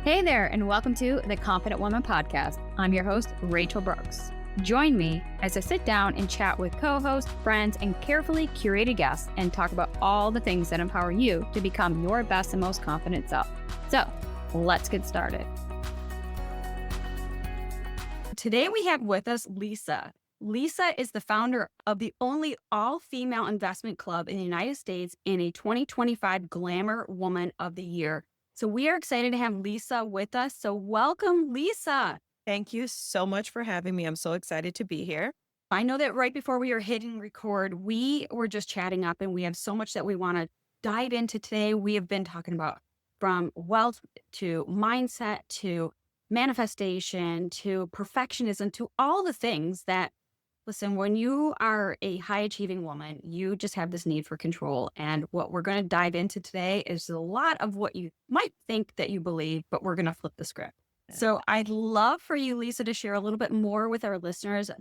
Hey there, and welcome to the Confident Woman Podcast. I'm your host, Rachel Brooks. Join me as I sit down and chat with co-hosts, friends, and carefully curated guests and talk about all the things that empower you to become your best and most confident self. So, let's get started. Today we have with us Lisa. Lisa is the founder of the only all-female investment club in the United States and a 2025 Glamour Woman of the Year. So we are excited to have Lisa with us. So welcome, Lisa. Thank you so much for having me. I'm so excited to be here. I know that right before we were hitting record, we were just chatting up and we have so much that we want to dive into today. We have been talking about from wealth to mindset to manifestation to perfectionism to all the things that, listen, when you are a high achieving woman, you just have this need for control. And what we're going to dive into today is a lot of what you might think that you believe, but we're going to flip the script. So I'd love for you, Lisa, to share a little bit more with our listeners, a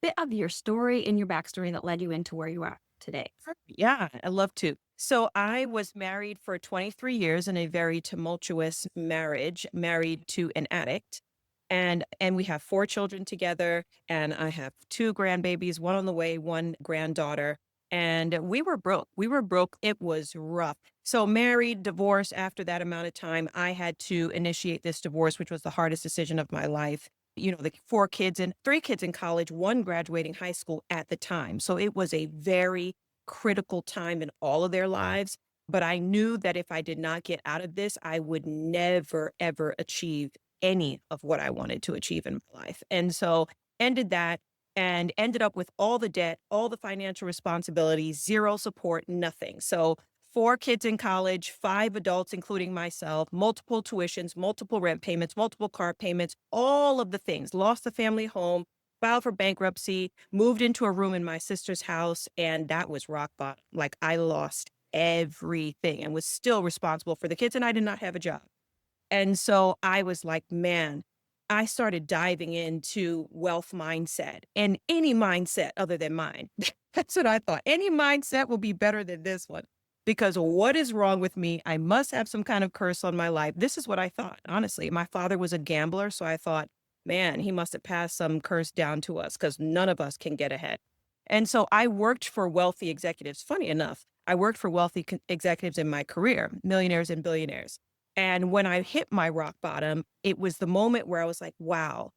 bit of your story and your backstory that led you into where you are today. Yeah, I love to. So I was married for 23 years in a very tumultuous marriage, married to an addict. And we have 4 children together, and I have 2 grandbabies, one on the way, 1 granddaughter. And we were broke. It was rough. So married, divorced. After that amount of time, I had to initiate this divorce, which was the hardest decision of my life. You know, the 4 kids and 3 kids in college, 1 graduating high school at the time. So it was a very critical time in all of their lives. But I knew that if I did not get out of this, I would never, ever achieve any of what I wanted to achieve in my life. And so ended that and ended up with all the debt, all the financial responsibilities, 0 support, nothing. So 4 kids in college, 5 adults, including myself, multiple tuitions, multiple rent payments, multiple car payments, all of the things, lost the family home, filed for bankruptcy, moved into a room in my sister's house. And that was rock bottom. Like I lost everything and was still responsible for the kids. And I did not have a job. And so I was like, man, I started diving into wealth mindset and any mindset other than mine. That's what I thought. Any mindset will be better than this one because what is wrong with me? I must have some kind of curse on my life. This is what I thought. Honestly, my father was a gambler. So I thought, man, he must have passed some curse down to us because none of us can get ahead. And so I worked for wealthy executives. Funny enough, I worked for wealthy executives in my career, millionaires and billionaires. And when I hit my rock bottom, it was the moment where I was like, wow,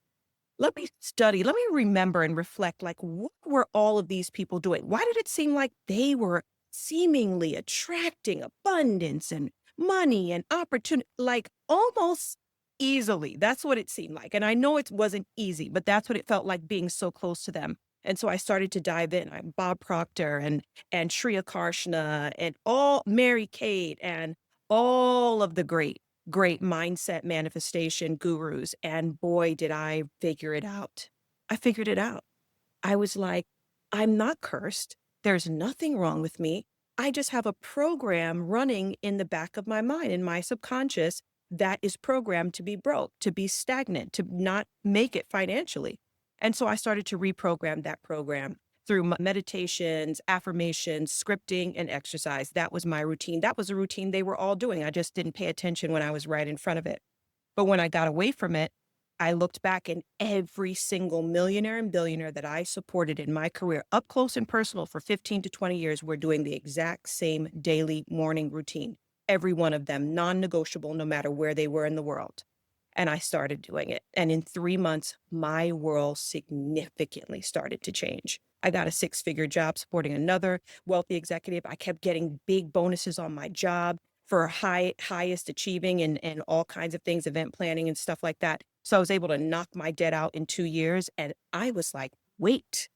let me study, let me remember and reflect, like, what were all of these people doing? Why did it seem like they were seemingly attracting abundance and money and opportunity, like almost easily? That's what it seemed like. And I know it wasn't easy, but that's what it felt like being so close to them. And so I started to dive in. I'm Bob Proctor and Shreya Karshna and all Mary Kate and all of the great mindset manifestation gurus. And boy, did I figure it out. I figured it out. I was like, I'm not cursed. There's nothing wrong with me. I just have a program running in the back of my mind, in my subconscious, that is programmed to be broke, to be stagnant, to not make it financially. And so I started to reprogram that program through meditations, affirmations, scripting, and exercise. That was my routine. That was a routine they were all doing. I just didn't pay attention when I was right in front of it. But when I got away from it, I looked back and every single millionaire and billionaire that I supported in my career, up close and personal for 15 to 20 years, were doing the exact same daily morning routine. Every one of them, non-negotiable, no matter where they were in the world. And I started doing it. And in 3 months, my world significantly started to change. I got a 6-figure job supporting another wealthy executive. I kept getting big bonuses on my job for highest achieving and all kinds of things, event planning and stuff like that. So I was able to knock my debt out in 2 years. And I was like, wait,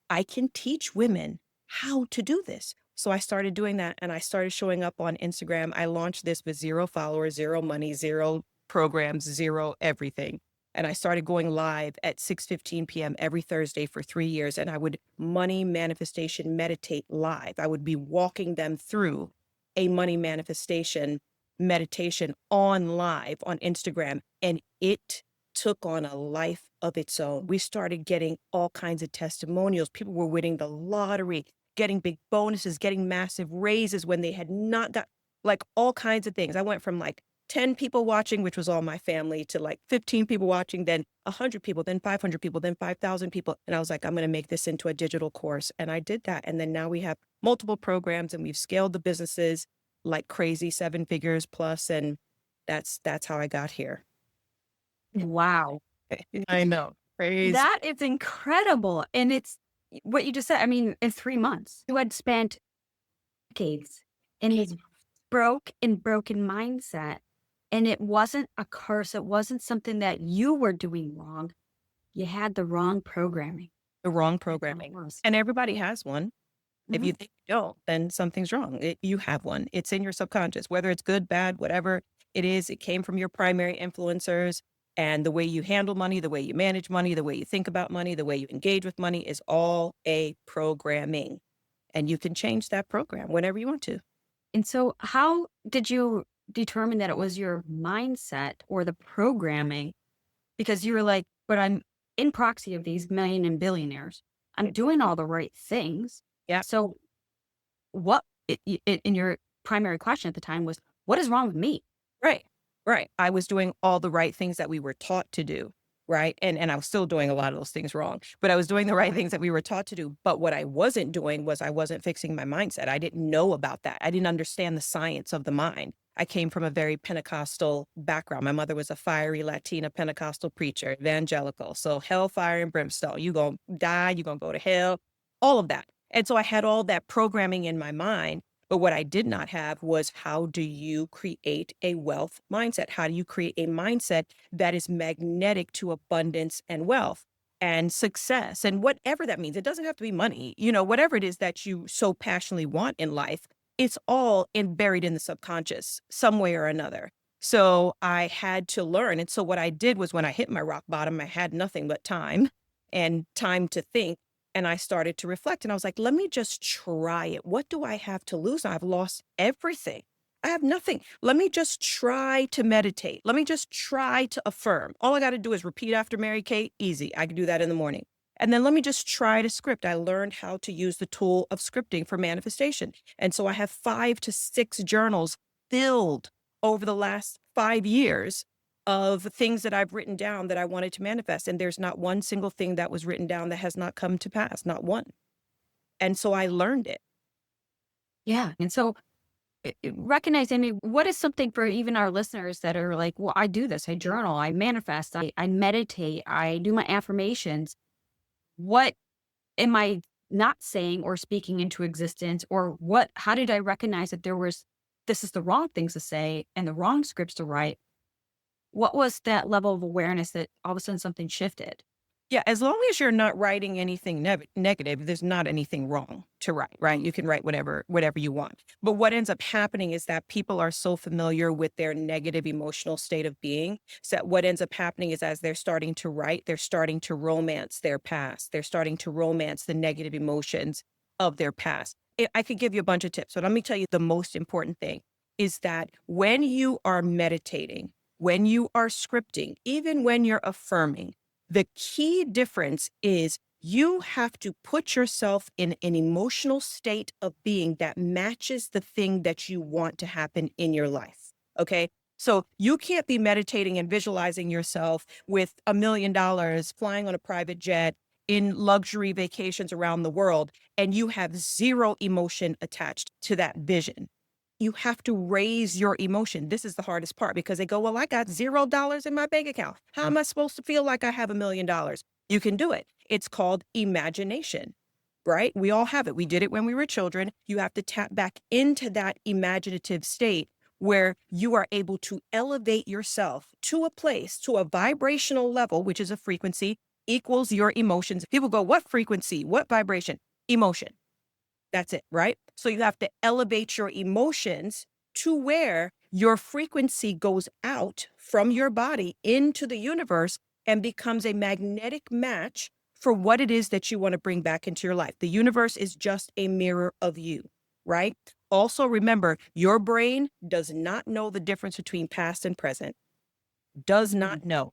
I can teach women how to do this. So I started doing that and I started showing up on Instagram. I launched this with 0 followers, 0 money, 0 programs, 0 everything. And I started going live at 6:15 p.m. every Thursday for 3 years. And I would money manifestation meditate live. I would be walking them through a money manifestation meditation on live on Instagram. And it took on a life of its own. We started getting all kinds of testimonials. People were winning the lottery, getting big bonuses, getting massive raises when they had not got, like all kinds of things. I went from like 10 people watching, which was all my family, to like 15 people watching, then 100 people, then 500 people, then 5,000 people. And I was like, I'm going to make this into a digital course. And I did that. And then now we have multiple programs and we've scaled the businesses like crazy, 7 figures plus. And that's how I got here. Wow. I know. Crazy. That is incredible. And it's what you just said. I mean, in 3 months, you had spent decades in this broken mindset. And it wasn't a curse. It wasn't something that you were doing wrong. You had the wrong programming. The wrong That's all it programming. was. And everybody has one. If Mhm. you think you don't, then something's wrong. You have one. It's in your subconscious, whether it's good, bad, whatever it is. It came from your primary influencers. And the way you handle money, the way you manage money, the way you think about money, the way you engage with money is all a programming. And you can change that program whenever you want to. And so, how did you determine that it was your mindset or the programming? Because you were like, but I'm in proxy of these million and billionaires. I'm doing all the right things. Yeah. So, what, in your primary question at the time was, what is wrong with me? Right. Right. I was doing all the right things that we were taught to do. Right. And I was still doing a lot of those things wrong, but I was doing the right things that we were taught to do. But what I wasn't doing was I wasn't fixing my mindset. I didn't know about that. I didn't understand the science of the mind. I came from a very Pentecostal background. My mother was a fiery Latina Pentecostal preacher, evangelical. So hellfire and brimstone. You gonna die, you gonna go to hell, all of that. And so I had all that programming in my mind. But what I did not have was how do you create a wealth mindset? How do you create a mindset that is magnetic to abundance and wealth and success and whatever that means? It doesn't have to be money, whatever it is that you so passionately want in life, it's all buried in the subconscious some way or another. So I had to learn. And so what I did was when I hit my rock bottom, I had nothing but time and time to think. And I started to reflect and I was like, let me just try it. What do I have to lose? I've lost everything. I have nothing. Let me just try to meditate. Let me just try to affirm. All I got to do is repeat after Mary Kate. Easy. I can do that in the morning. And then let me just try to script. I learned how to use the tool of scripting for manifestation. And so I have 5 to 6 journals filled over the last 5 years of things that I've written down that I wanted to manifest. And there's not one single thing that was written down that has not come to pass, not one. And so I learned it. Yeah. And so, recognize, I mean, what is something for even our listeners that are like, well, I do this, I journal, I manifest, I meditate, I do my affirmations. What am I not saying or speaking into existence? Or how did I recognize that this is the wrong things to say and the wrong scripts to write? What was that level of awareness that all of a sudden something shifted? Yeah, as long as you're not writing anything negative, there's not anything wrong to write, right? You can write whatever you want. But what ends up happening is that people are so familiar with their negative emotional state of being. So that what ends up happening is as they're starting to write, they're starting to romance their past. They're starting to romance the negative emotions of their past. I could give you a bunch of tips, but let me tell you the most important thing is that when you are meditating, when you are scripting, even when you're affirming, the key difference is you have to put yourself in an emotional state of being that matches the thing that you want to happen in your life. Okay. So you can't be meditating and visualizing yourself with $1 million flying on a private jet in luxury vacations around the world, and you have zero emotion attached to that vision. You have to raise your emotion. This is the hardest part because they go, well, I got $0 in my bank account. How am I supposed to feel like I have $1 million? You can do it. It's called imagination, right? We all have it. We did it when we were children. You have to tap back into that imaginative state where you are able to elevate yourself to a place, to a vibrational level, which is a frequency equals your emotions. People go, what frequency? What vibration? Emotion. That's it, right? So you have to elevate your emotions to where your frequency goes out from your body into the universe and becomes a magnetic match for what it is that you want to bring back into your life. The universe is just a mirror of you, right? Also, remember, your brain does not know the difference between past and present, does not know.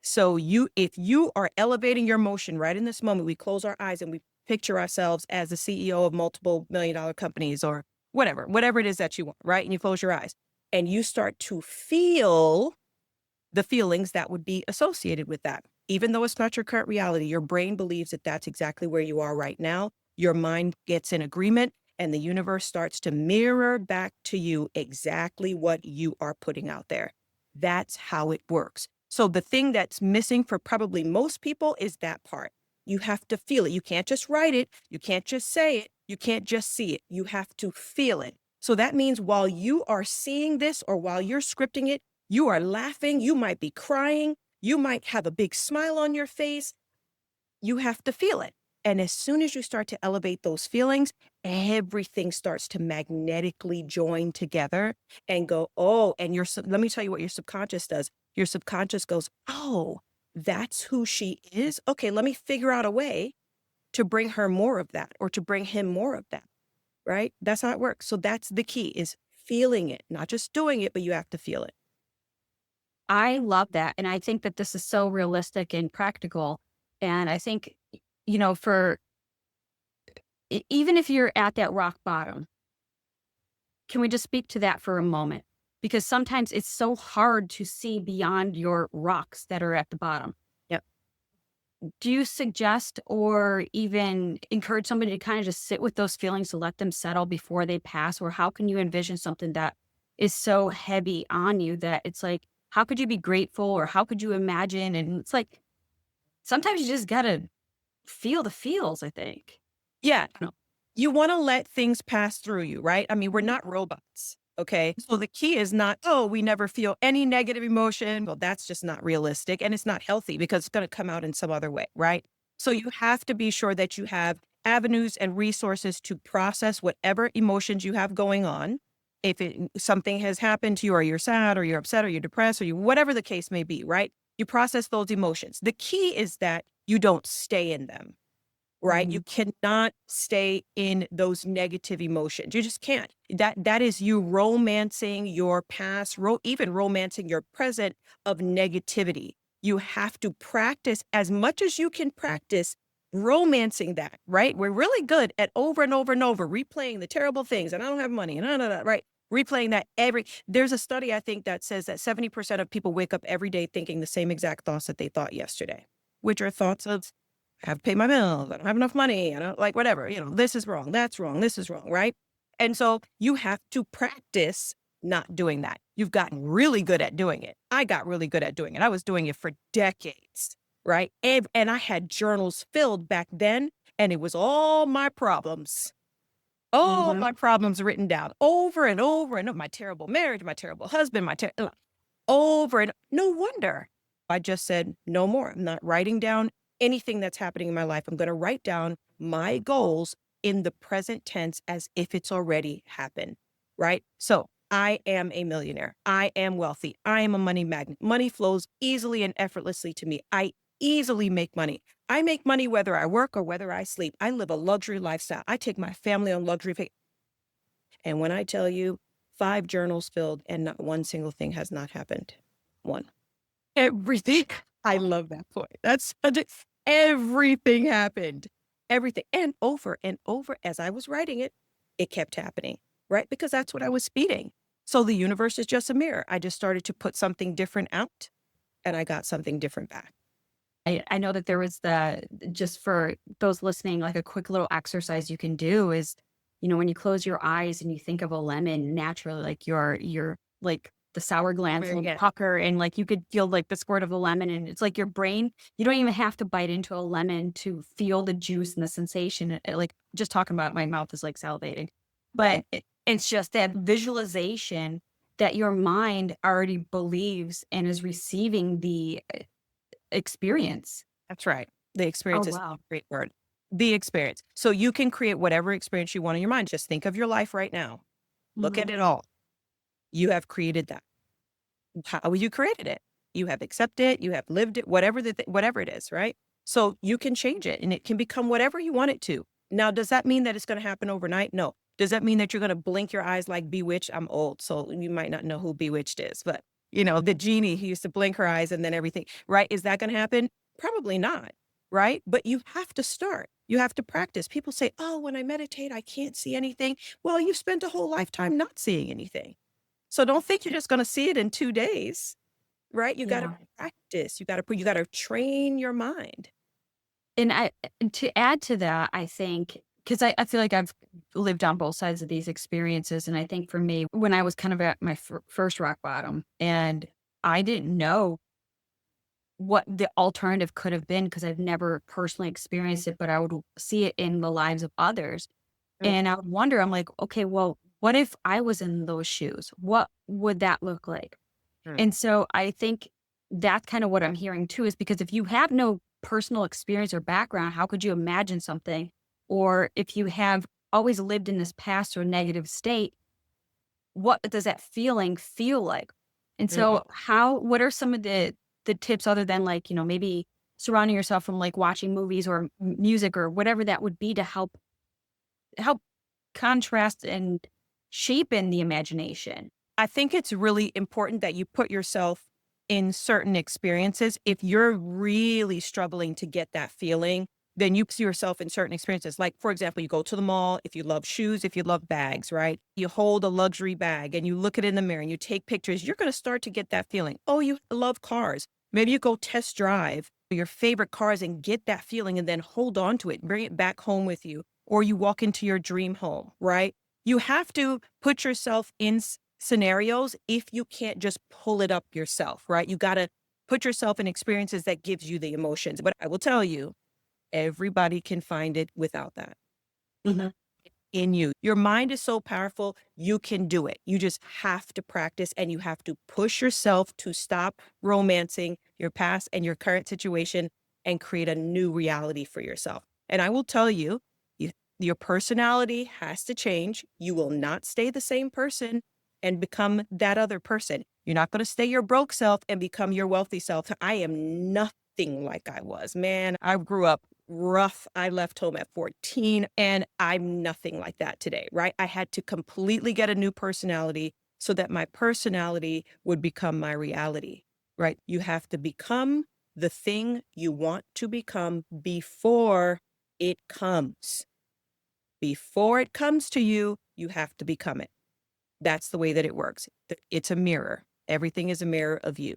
So if you are elevating your emotion right in this moment, we close our eyes and we picture ourselves as the CEO of multiple $1 million companies or whatever it is that you want, right? And you close your eyes. and you start to feel the feelings that would be associated with that. Even though it's not your current reality, your brain believes that that's exactly where you are right now. Your mind gets in agreement, and the universe starts to mirror back to you exactly what you are putting out there. That's how it works. So the thing that's missing for probably most people is that part. You have to feel it. You can't just write it. You can't just say it. You can't just see it. You have to feel it. So that means while you are seeing this or while you're scripting it, you are laughing, you might be crying, you might have a big smile on your face. You have to feel it. And as soon as you start to elevate those feelings, everything starts to magnetically join together and go, oh, and let me tell you what your subconscious does. Your subconscious goes, oh, that's who she is. Okay, let me figure out a way to bring her more of that or to bring him more of that, right? That's how it works. So that's the key is feeling it, not just doing it, but you have to feel it. I love that, and I think that this is so realistic and practical, and I think, for even if you're at that rock bottom, can we just speak to that for a moment? Because sometimes it's so hard to see beyond your rocks that are at the bottom. Yep. Do you suggest or even encourage somebody to kind of just sit with those feelings to let them settle before they pass? Or how can you envision something that is so heavy on you that it's like, how could you be grateful or how could you imagine? And it's like, sometimes you just got to feel the feels, I think. Yeah. I don't You wanna let things pass through you, right? I mean, we're not robots, okay? So the key is not, "Oh, we never feel any negative emotion." Well, that's just not realistic, and it's not healthy because it's gonna come out in some other way, right? So you have to be sure that you have avenues and resources to process whatever emotions you have going on. If something has happened to you or you're sad or you're upset or you're depressed or you whatever the case may be, right? You process those emotions. The key is that you don't stay in them. Right? You Mhm. cannot stay in those negative emotions. You just can't. That is you romancing your past, even romancing your present of negativity. You have to practice as much as you can practice romancing that, right? We're really good at over and over and over replaying the terrible things and I don't have money and right? Replaying that there's a study I think that says that 70% of people wake up every day thinking the same exact thoughts that they thought yesterday, which are thoughts of I have to pay my bills. I don't have enough money. I don't like whatever, this is wrong. That's wrong. This is wrong. Right. And so you have to practice not doing that. You've gotten really good at doing it. I got really good at doing it. I was doing it for decades. Right. And I had journals filled back then, and it was all Mhm. my problems written down over and over and over. My terrible marriage, my terrible husband, over and no wonder. I just said, no more. I'm not writing down anything that's happening in my life. I'm going to write down my goals in the present tense as if it's already happened. Right. So I am a millionaire. I am wealthy. I am a money magnet. Money flows easily and effortlessly to me. I easily make money. I make money whether I work or whether I sleep. I live a luxury lifestyle. I take my family on luxury vacations. And when I tell you 5 journals filled and not one single thing has not happened. One. Everything. I love that point. That's such a everything happened. Everything. And over as I was writing it, it kept happening, right? Because that's what I was feeding. So the universe is just a mirror. I just started to put something different out and I got something different back. I know that there was just for those listening, like a quick little exercise you can do is, when you close your eyes and you think of a lemon, naturally, like your like the sour glands Very will good. pucker and like you could feel like the squirt of the lemon. And it's like your brain, you don't even have to bite into a lemon to feel the juice and the sensation. Like just talking about it, my mouth is like salivating. But it's just that visualization that your mind already believes and is receiving the experience. That's right. The Oh, experience is a wow. great word. The experience. So you can create whatever experience you want in your mind. Just think of your life right now. Look Mhm. at it all. You have created that. How you created it. You have accepted it, you have lived it, whatever it is, right? So you can change it and it can become whatever you want it to. Now, does that mean that it's going to happen overnight? No. Does that mean that you're going to blink your eyes like Bewitched? I'm old, so you might not know who Bewitched is, but the genie who used to blink her eyes and then everything, right? Is that going to happen? Probably not, right? But you have to start. You have to practice. People say, oh, when I meditate, I can't see anything. Well, you spent a whole lifetime not seeing anything. So don't think you're just going to see it in 2 days, right? You got to Yeah. practice. You got to train your mind. And to add to that, I think, because I feel like I've lived on both sides of these experiences. And I think for me, when I was kind of at my first rock bottom and I didn't know what the alternative could have been because I've never personally experienced it, but I would see it in the lives of others. Mm, And I would wonder, I'm like, okay, well, what if I was in those shoes? What would that look like? mm, And so I think that's kind of what I'm hearing too, is because if you have no personal experience or background, how could you imagine something? Or if you have always lived in this past or negative state, what does that feeling feel like? And mm. so what are some of the tips other than like, maybe surrounding yourself from like watching movies or music or whatever that would be to help contrast and shape in the imagination? I think it's really important that you put yourself in certain experiences. If you're really struggling to get that feeling, then you put yourself in certain experiences. Like, for example, you go to the mall, if you love shoes, if you love bags, right? You hold a luxury bag and you look at it in the mirror and you take pictures, you're going to start to get that feeling. Oh, you love cars. Maybe you go test drive your favorite cars and get that feeling and then hold on to it, bring it back home with you. Or you walk into your dream home, right? You have to put yourself in scenarios if you can't just pull it up yourself, right? You got to put yourself in experiences that gives you the emotions. But I will tell you, everybody can find it without that Mhm. in you. Your mind is so powerful, you can do it. You just have to practice and you have to push yourself to stop romancing your past and your current situation and create a new reality for yourself. And I will tell you, you your personality has to change. You will not stay the same person and become that other person. You're not going to stay your broke self and become your wealthy self. I am nothing like I was. Man, I grew up rough. I left home at 14 and I'm nothing like that today, right? I had to completely get a new personality so that my personality would become my reality, right? You have to become the thing you want to become before it comes. Before it comes to you, you have to become it. That's the way that it works. It's a mirror. Everything is a mirror of you.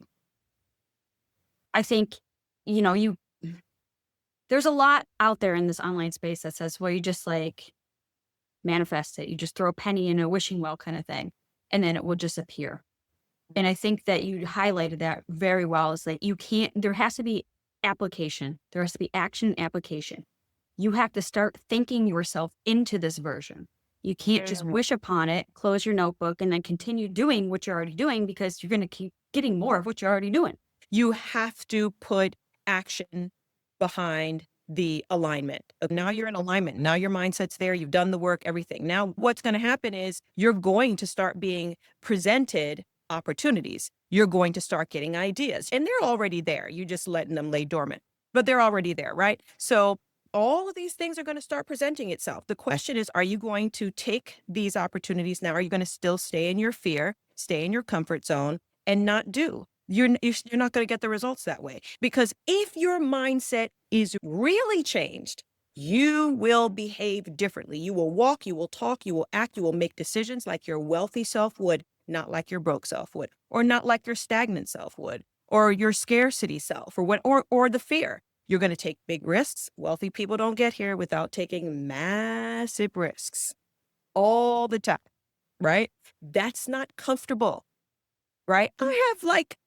I think, you know, you there's a lot out there in this online space that says, well, you just like manifest it. You just throw a penny in a wishing well kind of thing, and then it will just appear. And I think that you highlighted that very well is that you can't, there has to be application. There has to be action and application. You have to start thinking yourself into this version. You can't just Mhm. wish upon it, close your notebook, and then continue doing what you're already doing because you're going to keep getting more of what you're already doing. You have to put action behind the alignment. Now you're in alignment. Now your mindset's there. You've done the work, everything. Now what's going to happen is you're going to start being presented opportunities. You're going to start getting ideas and they're already there. You're just letting them lay dormant, but they're already there, right? So all of these things are going to start presenting itself. The question is, are you going to take these opportunities now? Are you going to still stay in your fear, stay in your comfort zone and not do? You're not going to get the results that way because if your mindset is really changed, you will behave differently. You will walk, you will talk, you will act, you will make decisions like your wealthy self would, not like your broke self would, or not like your stagnant self would, or your scarcity self, or or the fear. You're going to take big risks. Wealthy people don't get here without taking massive risks all the time, right? That's not comfortable, right? I have like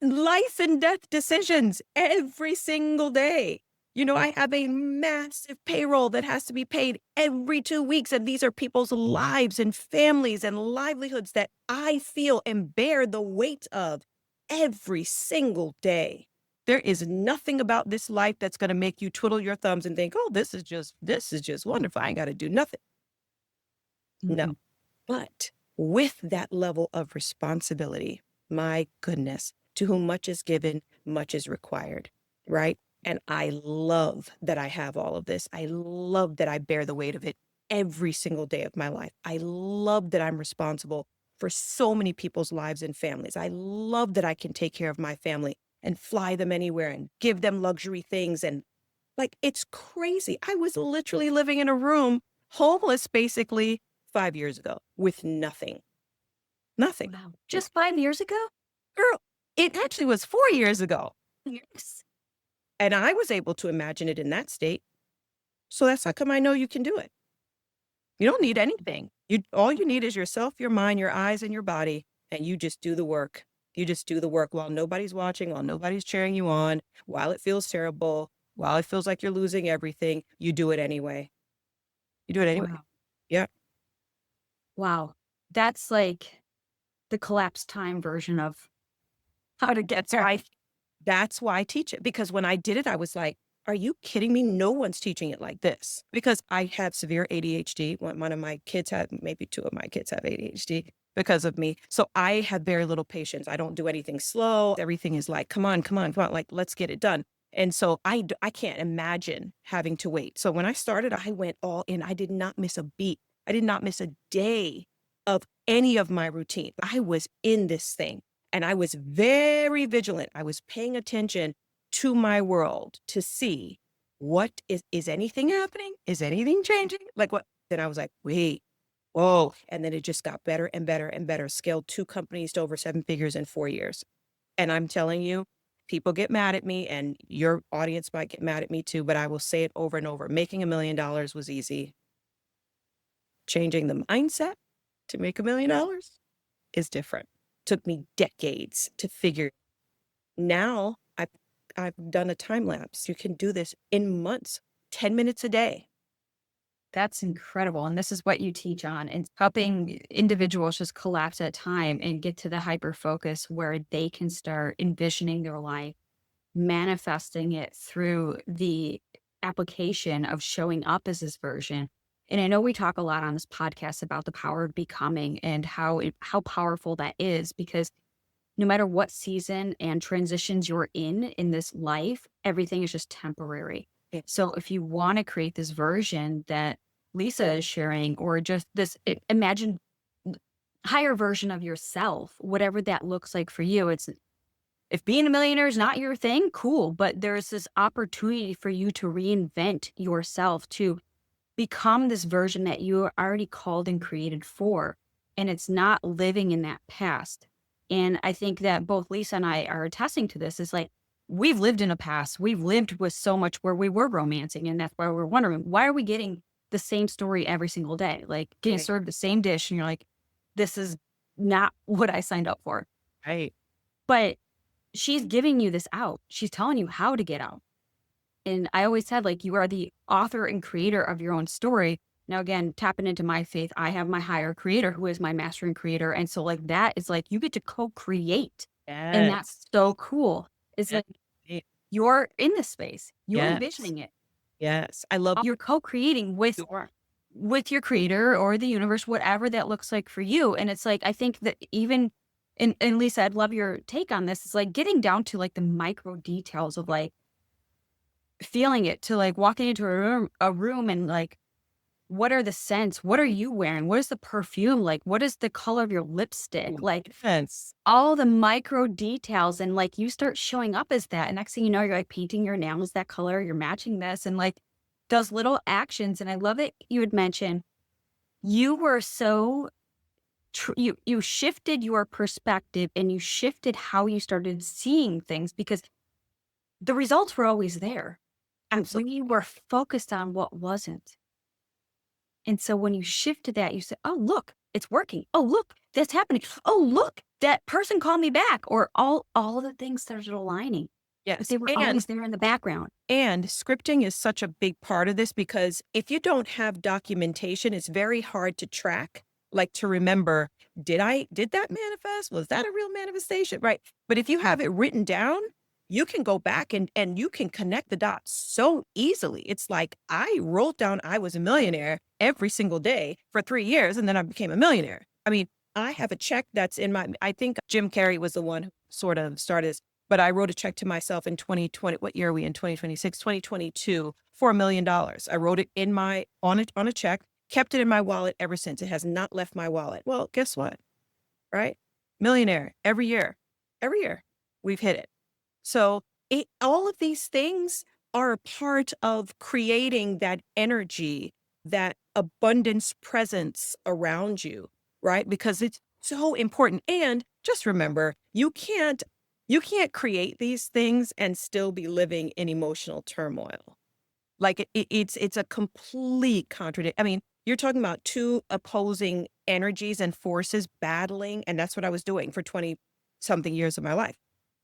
life and death decisions every single day. You know, I have a massive payroll that has to be paid every 2 weeks. And these are people's lives and families and livelihoods that I feel and bear the weight of every single day. There is nothing about this life that's going to make you twiddle your thumbs and think, oh, this is just wonderful. I ain't got to do nothing. No. Mm-mm. But with that level of responsibility, my goodness, to whom much is given, much is required, right? And I love that I have all of this. I love that I bear the weight of it every single day of my life. I love that I'm responsible for so many people's lives and families. I love that I can take care of my family and fly them anywhere and give them luxury things. And like, it's crazy. I was literally living in a room, homeless basically, 5 years ago with nothing. Nothing. Wow. Just 5 years ago? Girl, it actually was 4 years ago. Yes. And I was able to imagine it in that state. So that's how come I know you can do it. You don't need anything. All you need is yourself, your mind, your eyes, and your body, and you just do the work. You just do the work while nobody's watching, while nobody's cheering you on, while it feels terrible, while it feels like you're losing everything. You do it anyway. You do it anyway. Wow. Yeah. Wow. That's like the collapsed time version of how to get there. That's why I teach it, because when I did it, I was like, are you kidding me? No one's teaching it like this, because I have severe ADHD. One of my kids had, maybe two of my kids have ADHD because of me. So I have very little patience. I don't do anything slow. Everything is like, come on, come on, come on. Like, let's get it done. And so I can't imagine having to wait. So when I started, I went all in. I did not miss a beat. I did not miss a day of any of my routine. I was in this thing. And I was very vigilant. I was paying attention to my world to see what is anything happening? Is anything changing? Like what? Then I was like, wait, whoa. And then it just got better and better and better. Scaled 2 companies to over 7 figures in 4 years. And I'm telling you, people get mad at me, and your audience might get mad at me too, but I will say it over and over. Making $1 million was easy. Changing the mindset to make $1 million is different. Took me decades to figure. Now I've done a time lapse. You can do this in months, 10 minutes a day. That's incredible. And this is what you teach on, and helping individuals just collapse at time and get to the hyper focus where they can start envisioning their life, manifesting it through the application of showing up as this version. And I know we talk a lot on this podcast about the power of becoming and how powerful that is, because no matter what season and transitions you're in this life, everything is just temporary. Yeah. So if you want to create this version that Lisa is sharing, or just this imagine higher version of yourself, whatever that looks like for you, it's if being a millionaire is not your thing, cool. But there's this opportunity for you to reinvent yourself, to become this version that you are already called and created for. And it's not living in that past. And I think that both Lisa and I are attesting to this, is like, we've lived in a past. We've lived with so much where we were romancing. And that's why we're wondering, why are we getting the same story every single day? Like getting Right. served the same dish. And you're like, this is not what I signed up for. Right. But she's giving you this out. She's telling you how to get out. And I always said, like, you are the author and creator of your own story. Now, again, tapping into my faith, I have my higher creator who is my master and creator. And so, like, that is like, you get to co-create. And Yes. that's so cool. It's Yes. like, you're in this space, you're Yes. envisioning it, Yes. I love you're co-creating with your creator or the universe, whatever that looks like for you. And it's like, I think that even, and Lisa, I'd love your take on this. It's like getting down to like the micro details of like, feeling it, to like walking into a room and like, what are the scents? What are you wearing? What is the perfume like? What is the color of your lipstick? Like Yes. all the micro details. And like you start showing up as that. And next thing you know, you're like painting your nails that color, you're matching this, and like those little actions. And I love it. You had mentioned you were so you shifted your perspective, and you shifted how you started seeing things, because the results were always there. Absolutely. We were focused on what wasn't. And so when you shift to that, you say, oh, look, it's working. Oh, look, that's happening. Oh, look, that person called me back. Or all the things started aligning. But Yes. they were always there in the background. And scripting is such a big part of this, because if you don't have documentation, it's very hard to track, like to remember, did that manifest? Was that a real manifestation? Right. But if you have it written down, you can go back and you can connect the dots so easily. It's like I wrote down I was a millionaire every single day for 3 years, and then I became a millionaire. I mean, I have a check that's in my, I think Jim Carrey was the one who sort of started this, but I wrote a check to myself in 2020. What year are we in? 2026, 2022 for $1 million. I wrote it in my, on a check, kept it in my wallet ever since. It has not left my wallet. Well, guess what? Right? Millionaire every year we've hit it. So all of these things are a part of creating that energy, that abundance presence around you, right? Because So important. And just remember, you can't create these things and still be living in emotional turmoil. Like it's a complete contradiction. I mean, you're talking about two opposing energies and forces battling, and that's what I was doing for 20 something years of my life.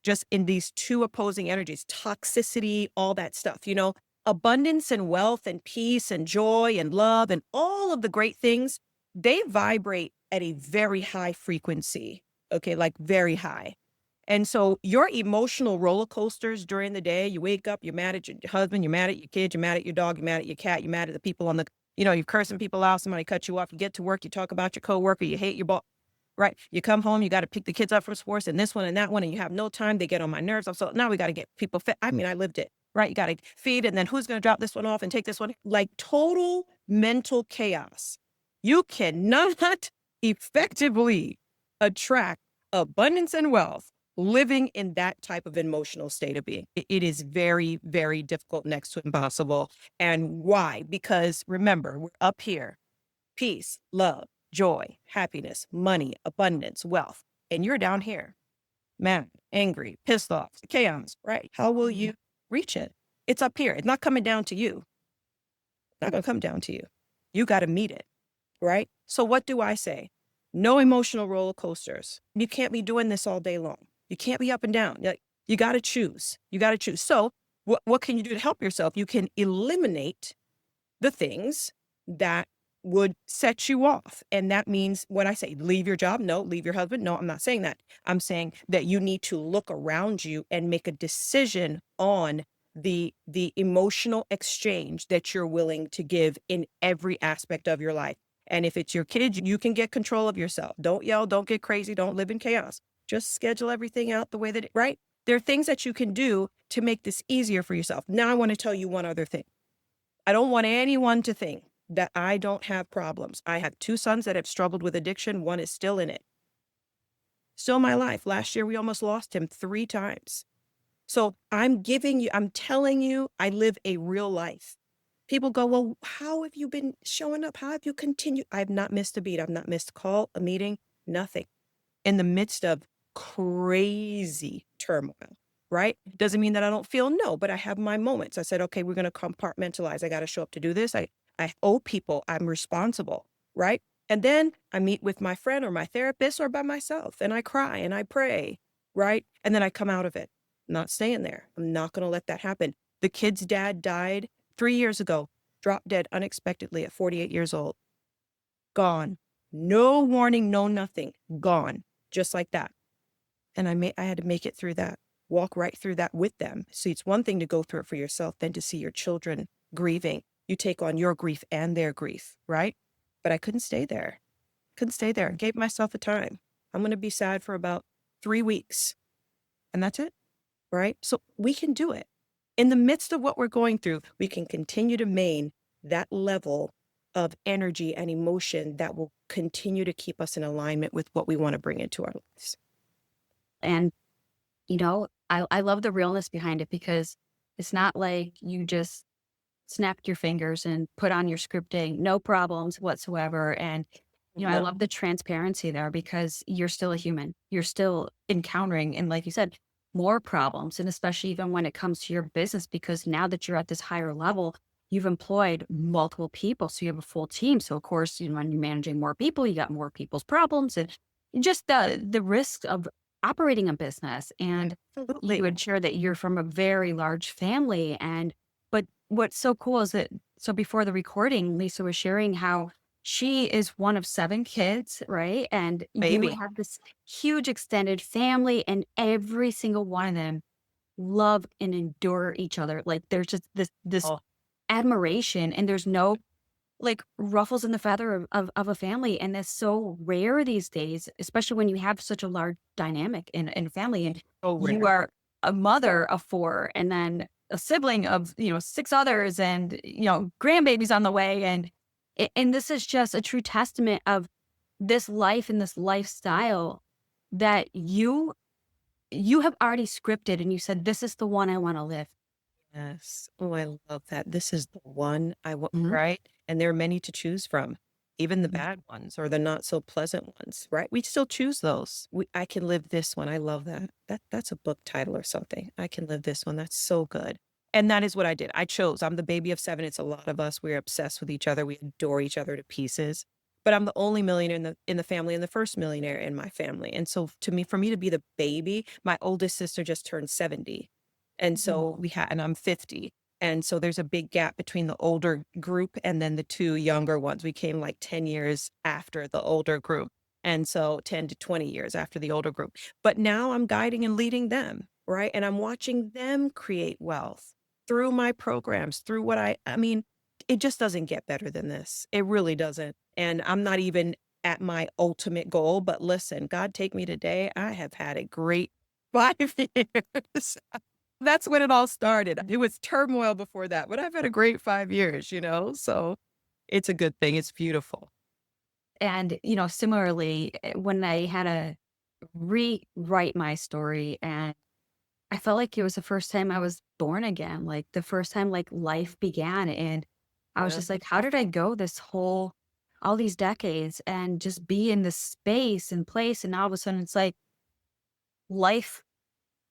Just in these two opposing energies, toxicity, all that stuff, abundance and wealth and peace and joy and love and all of the great things, they vibrate at a very high frequency. Okay, like very high. And so your emotional roller coasters during the day, you wake up, you're mad at your husband, you're mad at your kid, you're mad at your dog, you're mad at your cat, you're mad at the people you're cursing people out, somebody cut you off, you get to work, you talk about your coworker, you hate your boss, right? You come home, you got to pick the kids up from sports and this one and that one, and you have no time. They get on my nerves. So now we got to get people fit. I mean, I lived it, right? You got to feed, and then who's going to drop this one off and take this one? Like total mental chaos. You cannot effectively attract abundance and wealth living in that type of emotional state of being. It is very, very difficult, next to impossible. And why? Because remember, we're up here: peace, love, joy, happiness, money, abundance, wealth. And you're down here, mad, angry, pissed off, chaos, right? How will you reach it? It's up here. It's not coming down to you. It's not going to come down to you. You got to meet it, right? So what do I say? No emotional roller coasters. You can't be doing this all day long. You can't be up and down. You got to choose. You got to choose. So what can you do to help yourself? You can eliminate the things that would set you off. And that means, when I say leave your job, no, leave your husband, no, I'm not saying that. I'm saying that you need to look around you and make a decision on the emotional exchange that you're willing to give in every aspect of your life. And if it's your kids, you can get control of yourself. Don't yell, don't get crazy, don't live in chaos. Just schedule everything out the way that right? There are things that you can do to make this easier for yourself. Now I want to tell you one other thing. I don't want anyone to think that I don't have problems. I have two sons that have struggled with addiction. One is still in it. Still my life. Last year, we almost lost him 3 times. So I'm telling you, I live a real life. People go, well, how have you been showing up? How have you continued? I've not missed a beat. I've not missed a call, a meeting, nothing. In the midst of crazy turmoil, right? Doesn't mean that I don't feel, no, but I have my moments. I said, okay, we're going to compartmentalize. I got to show up to do this. I owe people. I'm responsible, right? And then I meet with my friend or my therapist or by myself, and I cry and I pray, right? And then I come out of it. I'm not staying there. I'm not going to let that happen. The kid's dad died 3 years ago, dropped dead unexpectedly at 48 years old. Gone. No warning, no nothing. Gone. Just like that. And I had to make it through that, walk right through that with them. See, it's one thing to go through it for yourself than to see your children grieving. You take on your grief and their grief, right? But I couldn't stay there. Couldn't stay there. Gave myself a time. I'm going to be sad for about 3 weeks. And that's it, right? So we can do it. In the midst of what we're going through, we can continue to maintain that level of energy and emotion that will continue to keep us in alignment with what we want to bring into our lives. And, I love the realness behind it, because it's not like you just snapped your fingers and put on your scripting, no problems whatsoever. And, I No. love the transparency there, because you're still a human. You're still encountering, and like you said, more problems. And especially even when it comes to your business, because now that you're at this higher level, you've employed multiple people. So you have a full team. So of course, when you're managing more people, you got more people's problems, and just the risk of operating a business. And Absolutely. you would share that you're from a very large family. But what's so cool is that, so before the recording, Lisa was sharing how she is one of 7 kids, right? And you Baby. have this huge extended family, and every single one of them love and endure each other. Like, there's just this Oh, admiration, and there's no like ruffles in the feather of a family. And that's so rare these days, especially when you have such a large dynamic in a family, and so you rare. are a mother of 4, and then a sibling of 6 others, and grandbabies on the way. And this is just a true testament of this life and this lifestyle that you have already scripted, and you said, this is the one I want to live. Yes. Oh, I love that. This is the one I want, Mhm. right? And there are many to choose from. even the Mhm. bad ones or the not so pleasant ones, right? We still choose those. I can live this one. I love that. That's a book title or something. I can live this one. That's so good. And that is what I did. I chose. I'm the baby of 7. It's a lot of us. We're obsessed with each other. We adore each other to pieces. But I'm the only millionaire in the family and the first millionaire in my family. And so for me to be the baby, my oldest sister just turned 70. And so Oh. and I'm 50. And so there's a big gap between the older group and then the 2 younger ones. We came like 10 years after the older group. And so 10 to 20 years after the older group. But now I'm guiding and leading them, right? And I'm watching them create wealth through my programs, through I mean, it just doesn't get better than this. It really doesn't. And I'm not even at my ultimate goal, but listen, God take me today. I have had a great 5 years. That's when it all started. It was turmoil before that, but I've had a great 5 years, so it's a good thing. It's beautiful. And, similarly, when I had to rewrite my story, and I felt like it was the first time I was born again, like the first time like life began. And I was Yeah. just like, how did I go all these decades and just be in this space and place? And all of a sudden it's like life,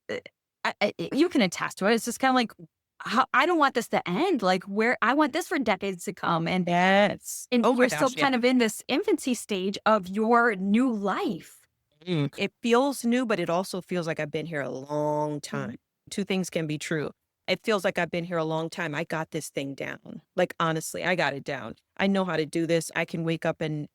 uh, you can attest to it. It's just kind of like, how, I don't want this to end. Like where I want this for decades to come. Yes. And Oh my we're still gosh, yeah. kind of in this infancy stage of your new life. It feels new, but it also feels like I've been here a long Mhm. time. 2 things can be true. It feels like I've been here a long time. I got this thing down. Like, honestly, I got it down. I know how to do this. I can wake up and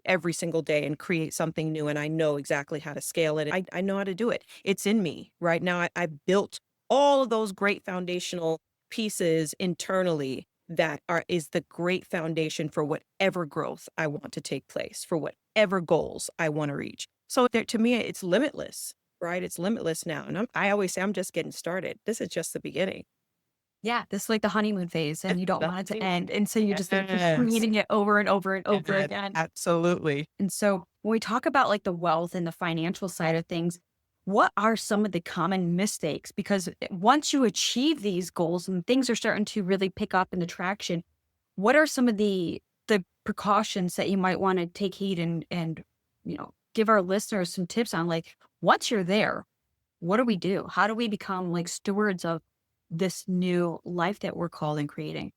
every single day and create something new, and I know exactly how to scale it. I know how to do it. It's in me right now. I built all of those great foundational pieces internally that is the great foundation for whatever growth I want to take place, for whatever goals I want to reach. So there, to me, it's limitless, right? It's limitless now. And I always say I'm just getting started. This is just the beginning. Yeah, this is like the honeymoon phase, and It's you don't the want it to honeymoon. end, and so you just like keep Yes. creating it over and over and over Yes, again. absolutely. And so when we talk about like the wealth and the financial side of things, what are some of the common mistakes? Because once you achieve these goals and things are starting to really pick up in the traction, what are some of the precautions that you might want to take heed and give our listeners some tips on like once you're there, what do we do? How do we become like stewards of this new life that we're called and creating?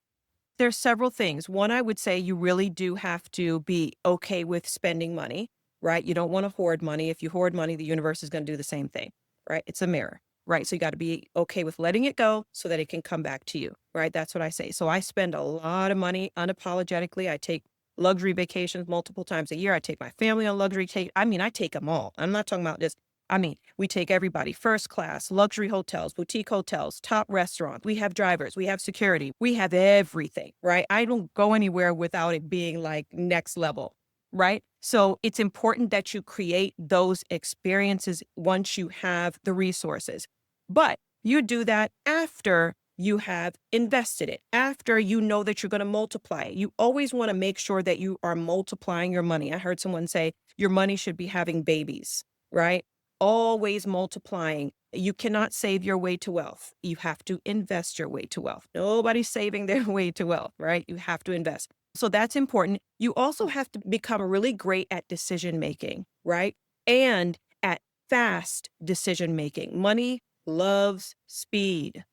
There's several things. One, I would say you really do have to be okay with spending money, right? You don't want to hoard money. If you hoard money, the universe is going to do the same thing, right? It's a mirror, right? So you got to be okay with letting it go so that it can come back to you, right? That's what I say. So I spend a lot of money unapologetically. I take luxury vacations multiple times a year. I take my family on luxury take. I mean, I take them all. I'm not talking about just I mean, we take everybody first class, luxury hotels, boutique hotels, top restaurants. We have drivers, we have security, we have everything, right? I don't go anywhere without it being like next level, right? So it's important that you create those experiences once you have the resources. But you do that after you have invested it, after you know that you're going to multiply it. You always want to make sure that you are multiplying your money. I heard someone say your money should be having babies, right? Always multiplying. You cannot save your way to wealth. You have to invest your way to wealth. Nobody's saving their way to wealth, right? You have to invest. So that's important. You also have to become really great at decision making, right? And at fast decision making. Money loves speed.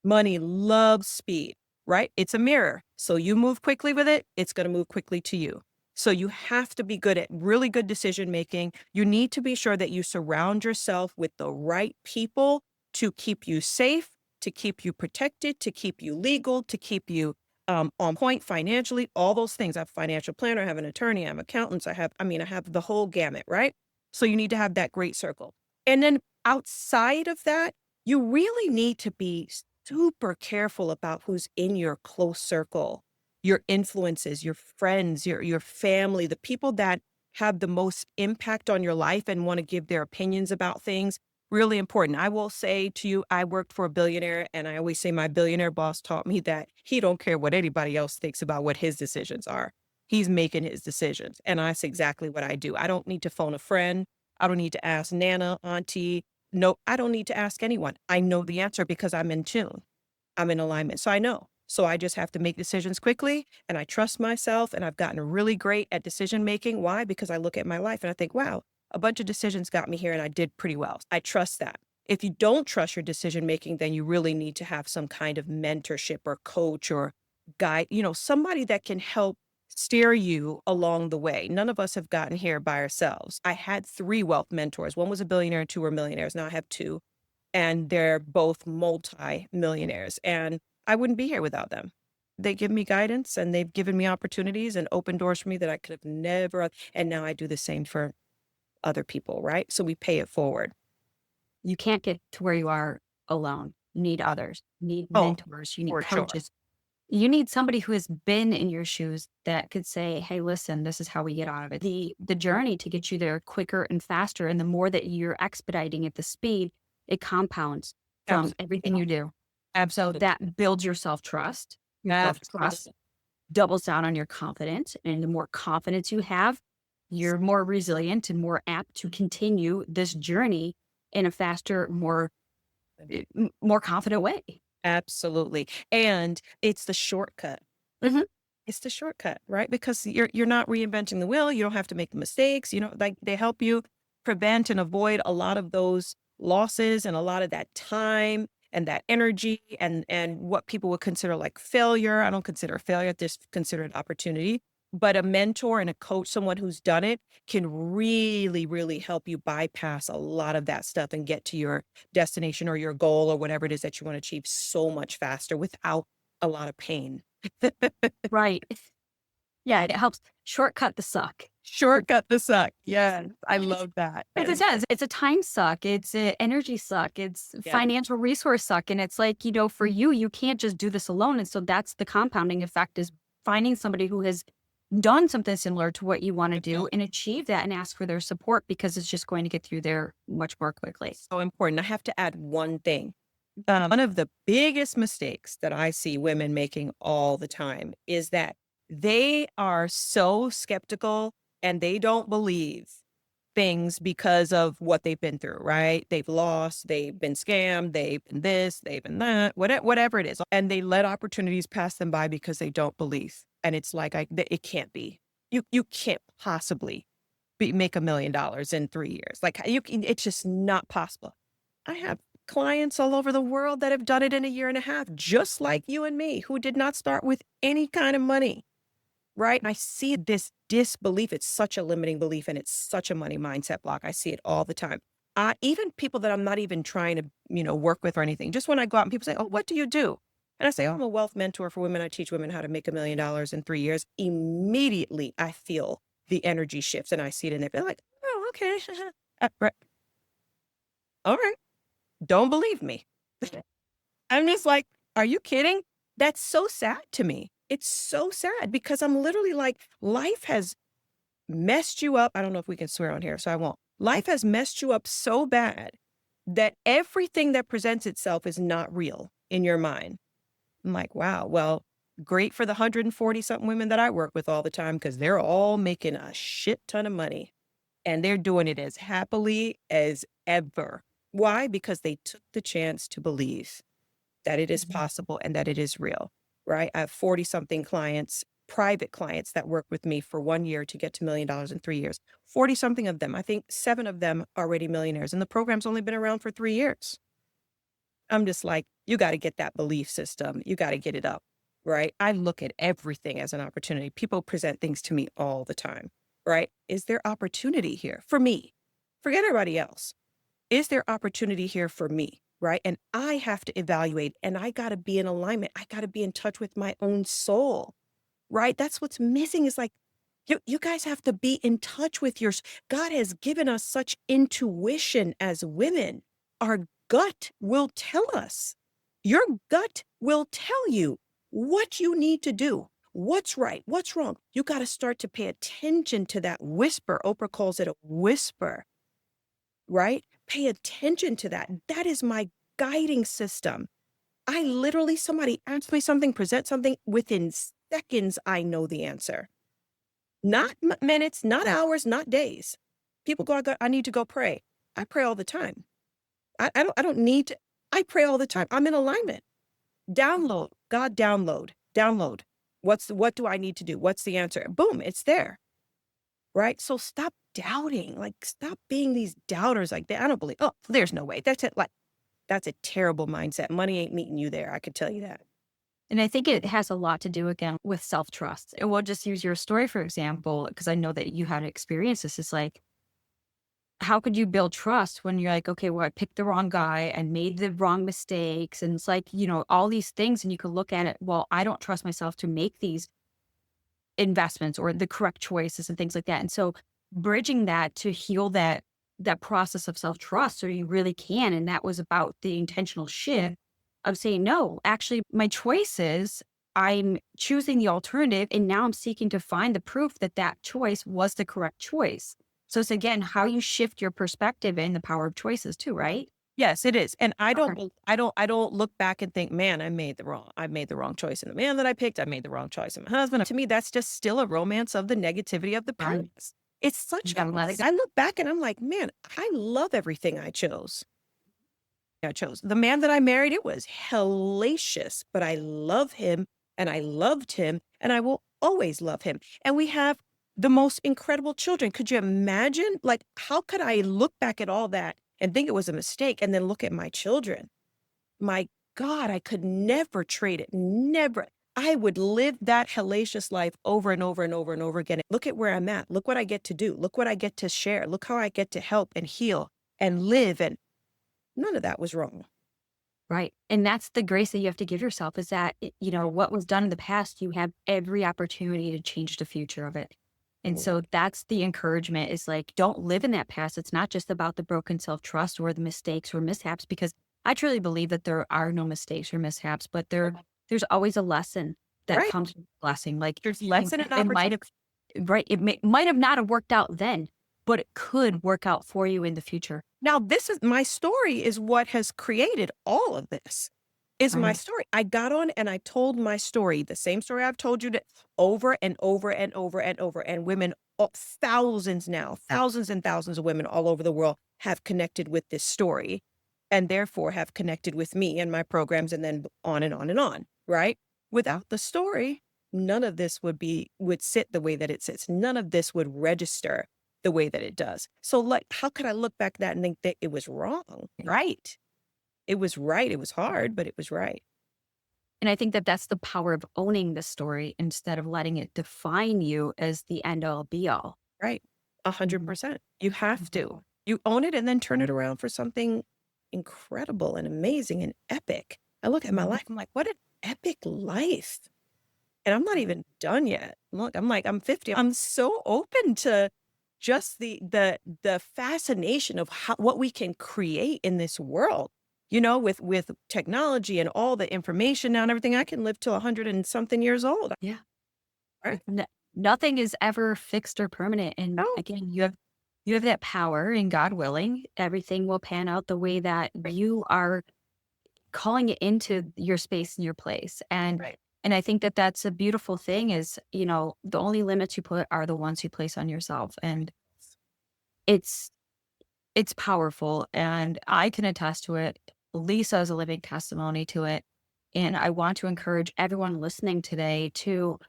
Money loves speed, right? It's a mirror. So you move quickly with it, it's going to move quickly to you. So you have to be good at really good decision making. You need to be sure that you surround yourself with the right people to keep you safe, to keep you protected, to keep you legal, to keep you on point financially, all those things. I have a financial planner, I have an attorney, I have accountants, I have the whole gamut, right? So you need to have that great circle. And then outside of that, you really need to be super careful about who's in your close circle, your influences, your friends, your family, the people that have the most impact on your life and want to give their opinions about things. Really important. I will say to you, I worked for a billionaire, and I always say my billionaire boss taught me that he don't care what anybody else thinks about what his decisions are. He's making his decisions. And that's exactly what I do. I don't need to phone a friend. I don't need to ask Nana, Auntie. No, I don't need to ask anyone. I know the answer because I'm in tune. I'm in alignment. So I know. So I just have to make decisions quickly and I trust myself and I've gotten really great at decision making. Why? Because I look at my life and I think, wow, a bunch of decisions got me here and I did pretty well. I trust that. If you don't trust your decision making, then you really need to have some kind of mentorship or coach or guide, somebody that can help steer you along the way. None of us have gotten here by ourselves. I had 3 wealth mentors. One was a billionaire and 2 were millionaires. Now I have 2, and they're both multi-millionaires, and I wouldn't be here without them. They give me guidance and they've given me opportunities and opened doors for me that I could have never, and now I do the same for other people, right? So we pay it forward. You can't get to where you are alone. You need others, you need Oh, mentors, you need for sure. coaches. You need somebody who has been in your shoes that could say, "Hey, listen, this is how we get out of it." The journey to get you there quicker and faster, and the more that you're expediting at the speed, it compounds from everything Absolutely. you do. So Absolutely. that builds your self-trust. Your self-trust Absolutely. doubles down on your confidence, and the more confidence you have, you're more resilient and more apt to continue this journey in a faster, more confident way. Absolutely. And it's the shortcut. Mhm. It's the shortcut, right? Because you're not reinventing the wheel. You don't have to make the mistakes. Like they help you prevent and avoid a lot of those losses and a lot of that time and that energy and what people would consider like failure. I don't consider failure, just consider it opportunity. But a mentor and a coach, someone who's done it, can really, really help you bypass a lot of that stuff and get to your destination or your goal or whatever it is that you want to achieve so much faster without a lot of pain. Right. Yeah, it helps shortcut the suck. Shortcut the suck. Yes, I love that. As it says, it's a time suck, it's a energy suck, it's Yeah. financial resource suck, and it's like, for you, you can't just do this alone, and so that's the compounding effect is finding somebody who has done something similar to what you wanna do and achieve that and ask for their support because it's just going to get through there much more quickly. So important. I have to add one thing. One of the biggest mistakes that I see women making all the time is that they are so skeptical and they don't believe things because of what they've been through, right? They've lost, they've been scammed, they've been this, they've been that, whatever it is. And they let opportunities pass them by because they don't believe. And it's like, it can't be. You can't possibly make $1 million in 3 years. Like it's just not possible. I have clients all over the world that have done it in a year and a half, just like you and me, who did not start with any kind of money. Right. And I see this disbelief. It's such a limiting belief and it's such a money mindset block. I see it all the time. Even people that I'm not even trying to, work with or anything. Just when I go out and people say, "Oh, what do you do?" And I say, "Oh, I'm a wealth mentor for women. I teach women how to make $1 million in 3 years." Immediately I feel the energy shifts and I see it in there. They're like, "Oh, okay." Right. All right. Don't believe me. I'm just like, are you kidding? That's so sad to me. It's so sad because I'm literally like, life has messed you up. I don't know if we can swear on here, so I won't. Life has messed you up so bad that everything that presents itself is not real in your mind. I'm like, wow, well, great for the 140 something women that I work with all the time because they're all making a shit ton of money and they're doing it as happily as ever. Why? Because they took the chance to believe that it is Mhm. possible and that it is real, right? I have 40 something clients, private clients that work with me for 1 year to get to $1 million in 3 years. 40 something of them, I think 7 of them are already millionaires, and the program's only been around for 3 years. I'm just like, you got to get that belief system. You got to get it up, right? I look at everything as an opportunity. People present things to me all the time, right? Is there opportunity here for me? Forget everybody else. Is there opportunity here for me? Right. And I have to evaluate and I got to be in alignment. I got to be in touch with my own soul. Right. That's what's missing is like, you guys have to be in touch with God has given us such intuition as women. Our gut will tell us. Your gut will tell you what you need to do, what's right, what's wrong. You got to start to pay attention to that whisper. Oprah calls it a whisper, right? Pay attention to that. That is my guiding system. I literally, somebody asks me something, present something, within seconds, I know the answer. Not minutes, not hours, not days. People go, I need to go pray. I pray all the time. I don't need to, I pray all the time. I'm in alignment. Download, God, download. What do I need to do? What's the answer? Boom, it's there. Right? So stop doubting. Like, stop being these doubters. Like, I don't believe. Oh, there's no way. That's it. Like, that's a terrible mindset. Money ain't meeting you there. I could tell you that. And I think it has a lot to do again with self-trust. And we'll just use your story, for example, because I know that you had experience this. It's like, how could you build trust when you're like, okay, well, I picked the wrong guy and made the wrong mistakes? And it's like, all these things. And you could look at it, well, I don't trust myself to make these investments or the correct choices and things like that. And so bridging that to heal that process of self-trust so you really can. And that was about the intentional shift of saying, no, actually my choice is I'm choosing the alternative. And now I'm seeking to find the proof that that choice was the correct choice. So it's again, how you shift your perspective and the power of choices too, right? Yes, it is. And Okay. I don't look back and think, man, I made the wrong choice in the man that I picked. I made the wrong choice in my husband. To me, that's just still a romance of the negativity of the Right. past. It's You such gotta let it go. I look back and I'm like, man, I love everything I chose. The man that I married, it was hellacious, but I love him and I loved him and I will always love him. And we have the most incredible children. Could you imagine? Like, how could I look back at all that and think it was a mistake and then look at my children? My God, I could never trade it. Never. I would live that hellacious life over and over and over and over again. Look at where I'm at. Look what I get to do. Look what I get to share. Look how I get to help and heal and live. And none of that was wrong. Right. And that's the grace that you have to give yourself is that, what was done in the past, you have every opportunity to change the future of it. And Mm. so that's the encouragement is like, don't live in that past. It's not just about the broken self trust or the mistakes or mishaps, because I truly believe that there are no mistakes or mishaps, but there's always a lesson that Right. comes with blessing. Like There's lesson and it might opportunity. have, right. Might have not have worked out then, but it could work out for you in the future. Now, this is my story is what has created all of this. Is my Right. story. I got on and I told my story, the same story I've told you to over and over and over and over. And women, thousands now, thousands and thousands of women all over the world have connected with this story and therefore have connected with me and my programs and then on and on and on, right? Without the story, none of this would sit the way that it sits. None of this would register the way that it does. So like, how could I look back at that and think that it was wrong? Right. It was right. It was hard, but it was right. And I think that that's the power of owning the story instead of letting it define you as the end all be all. Right. Mhm. 100%. You have to. You own it and then turn it around for something incredible and amazing and epic. I look at my life, I'm like, what an epic life. And I'm not even done yet. Look, I'm like, I'm 50. I'm so open to just the fascination of what we can create in this world. With technology and all the information now and everything, I can live till 100 and something years old. Yeah. Right? Nothing is ever fixed or permanent. And Oh, again, you have that power and God willing, everything will pan out the way that you are calling it into your space and your place. And right. and I think that that's a beautiful thing is, the only limits you put are the ones you place on yourself. And it's it's powerful and I can attest to it. Lisa is a living testimony to it. And I want to encourage everyone listening today to,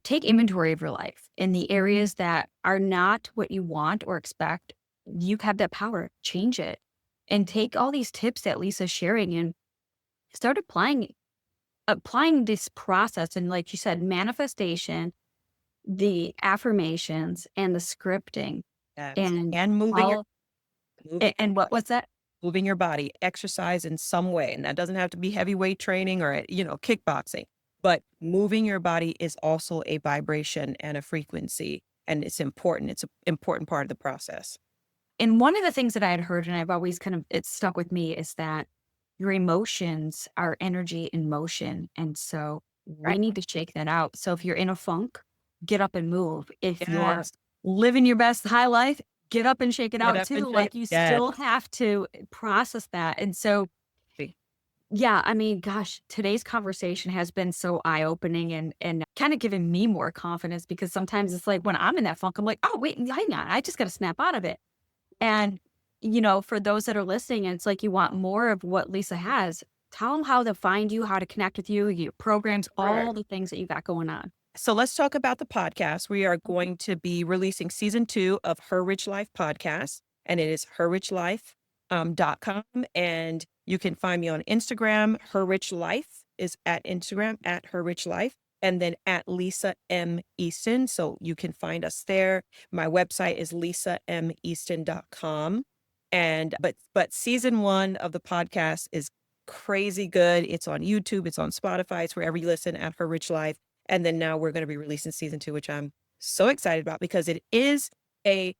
take inventory of your life in the areas that are not what you want or expect. You have that power, change it and take all these tips that Lisa's sharing and start applying this process. And like you said, manifestation, the affirmations and the scripting Yes. and And all, moving and what was that? moving your body, exercise in some way. And that doesn't have to be heavyweight training or, kickboxing, but moving your body is also a vibration and a frequency. And it's important. It's an important part of the process. And one of the things that I had heard, and I've always it stuck with me, is that your emotions are energy in motion. And so we Right. need to shake that out. So if you're in a funk, get up and move. If you're Yes. living your best high life, get up and shake it Get out up too. and Like shake. you Yes. still have to process that. And so, yeah, I mean, gosh, today's conversation has been so eye-opening and kind of giving me more confidence because sometimes it's like when I'm in that funk, I'm like, oh, wait, hang on. I just got to snap out of it. And, for those that are listening, it's like you want more of what Lisa has. Tell them how to find you, how to connect with you, your programs, Right. all the things that you got going on. So let's talk about the podcast. We are going to be releasing season 2 of Her Rich Life podcast, and it is herrichlifecom. And you can find me on Instagram. Her Rich Life is at Instagram at Her Rich Life, and then at Lisa M. Easton. So you can find us there. My website is lisameaston.com. And but season 1 of the podcast is crazy good. It's on YouTube, it's on Spotify, it's wherever you listen at Her Rich Life. And then now we're going to be releasing season 2, which I'm so excited about because it is a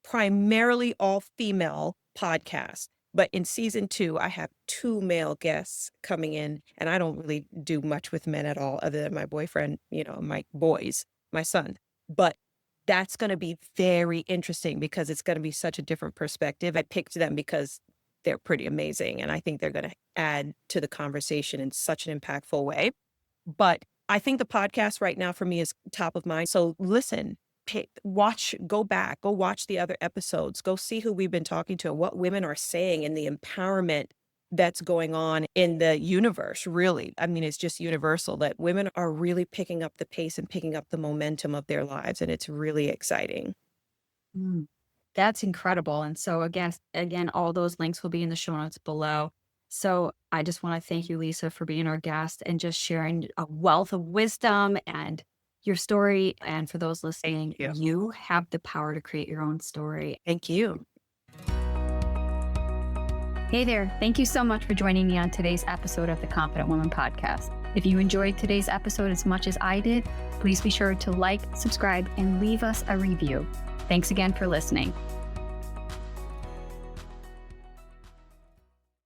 primarily all female podcast. But in season 2, I have 2 male guests coming in, and I don't really do much with men at all, other than my boyfriend, my boys, my son. But that's going to be very interesting because it's going to be such a different perspective. I picked them because they're pretty amazing, and I think they're going to add to the conversation in such an impactful way. But I think the podcast right now for me is top of mind. So listen, go back, go watch the other episodes, go see who we've been talking to, what women are saying, and the empowerment that's going on in the universe, really. I mean, it's just universal that women are really picking up the pace and picking up the momentum of their lives. And it's really exciting. Mm, that's incredible. And so again, all those links will be in the show notes below. So I just want to thank you, Lisa, for being our guest and just sharing a wealth of wisdom and your story. And for those listening, you. you have the power to create your own story. Thank you. Hey there. Thank you so much for joining me on today's episode of the Confident Woman podcast. If you enjoyed today's episode as much as I did, please be sure to like, subscribe, and leave us a review. Thanks again for listening.